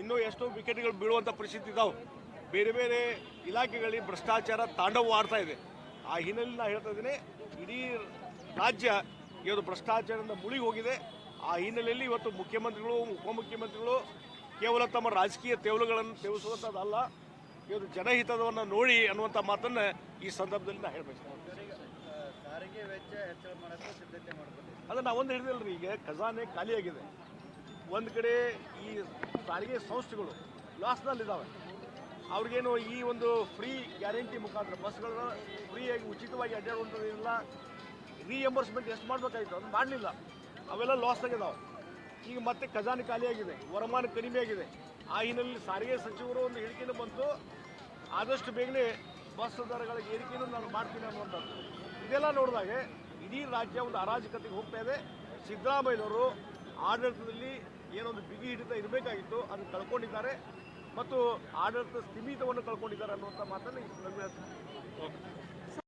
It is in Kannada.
ಇನ್ನೂ ಎಷ್ಟೋ ವಿಕೆಟ್ಗಳು ಬೀಳುವಂಥ ಪರಿಸ್ಥಿತಿ ಇದಾವೆ. ಬೇರೆ ಬೇರೆ ಇಲಾಖೆಗಳಿಗೆ ಭ್ರಷ್ಟಾಚಾರ ತಾಂಡವವಾಡ್ತಾ ಇದೆ. ಆ ಹಿನ್ನೆಲೆಯಲ್ಲಿ ನಾನು ಹೇಳ್ತಾ ಇದ್ದೀನಿ, ಇಡೀ ರಾಜ್ಯ ಇವತ್ತು ಭ್ರಷ್ಟಾಚಾರದಿಂದ ಮುಳುಗಿ ಹೋಗಿದೆ. ಆ ಹಿನ್ನೆಲೆಯಲ್ಲಿ ಇವತ್ತು ಮುಖ್ಯಮಂತ್ರಿಗಳು, ಉಪಮುಖ್ಯಮಂತ್ರಿಗಳು ಕೇವಲ ತಮ್ಮ ರಾಜಕೀಯ ತೆವಲುಗಳನ್ನು ತೆಗೆಸುವಂಥದ್ದಲ್ಲ, ಇವತ್ತು ಜನಹಿತವನ್ನು ನೋಡಿ ಅನ್ನುವಂಥ ಮಾತನ್ನು ಈ ಸಂದರ್ಭದಲ್ಲಿ ನಾನು ಹೇಳಬೇಕು. ಸಾರಿಗೆ ವೆಚ್ಚ ಹೆಚ್ಚಳ ಮಾಡೋಕ್ಕೆ ಸಿದ್ಧತೆ ಮಾಡ್ಬೋದು. ಅದನ್ನು ನಾವೊಂದು ಹೇಳಿದಲ್ರಿ, ಈಗ ಖಜಾನೆ ಖಾಲಿಯಾಗಿದೆ. ಒಂದು ಕಡೆ ಈ ಸಾರಿಗೆ ಸಂಸ್ಥೆಗಳು ಲಾಸ್ನಲ್ಲಿದ್ದಾವೆ. ಅವ್ರಿಗೇನು ಈ ಒಂದು ಫ್ರೀ ಗ್ಯಾರಂಟಿ ಮುಖಾಂತರ ಬಸ್ಗಳನ್ನ ಫ್ರೀಯಾಗಿ ಉಚಿತವಾಗಿ ಅಡ್ಡಾಡುವಂಥದ್ದಿಲ್ಲ. ರೀಎಂಬರ್ಸ್ಮೆಂಟ್ ಎಷ್ಟು ಮಾಡಬೇಕಾಗಿತ್ತು ಅದನ್ನು ಮಾಡಲಿಲ್ಲ, ಅವೆಲ್ಲ ಲಾಸ್ ಆಗಿದ್ದಾವೆ. ಈಗ ಮತ್ತೆ ಖಜಾನೆ ಖಾಲಿಯಾಗಿದೆ, ವರಮಾನ ಕಡಿಮೆ ಆಗಿದೆ. ಆ ಹಿನ್ನೆಲೆಯಲ್ಲಿ ಸಾರಿಗೆ ಸಚಿವರು ಒಂದು ಹೇಳಿಕೆಯನ್ನು ಬಂತು, ಆದಷ್ಟು ಬೇಗನೆ ಬಸ್ ದರಗಳ ಏರಿಕೆಯನ್ನು ನಾನು ಮಾಡ್ತೀನಿ ಅನ್ನುವಂಥದ್ದು. ಇದೆಲ್ಲ ನೋಡಿದಾಗ ಇಡೀ ರಾಜ್ಯ ಒಂದು ಅರಾಜಕತೆಗೆ ಹೋಗ್ತಾ ಇದೆ. ಸಿದ್ದರಾಮಯ್ಯನವರು ಆಡಳಿತದಲ್ಲಿ ಏನೊಂದು ಬಿಗಿ ಹಿಡಿತ ಇರಬೇಕಾಗಿತ್ತು, ಅದನ್ನು ಕಳ್ಕೊಂಡಿದ್ದಾರೆ ಮತ್ತು ಆಡಳಿತ ಸ್ಥಿಮಿತವನ್ನು ಕಳ್ಕೊಂಡಿದ್ದಾರೆ ಅನ್ನುವಂಥ ಮಾತನ್ನು ಈ ಸಂದರ್ಭದಲ್ಲಿ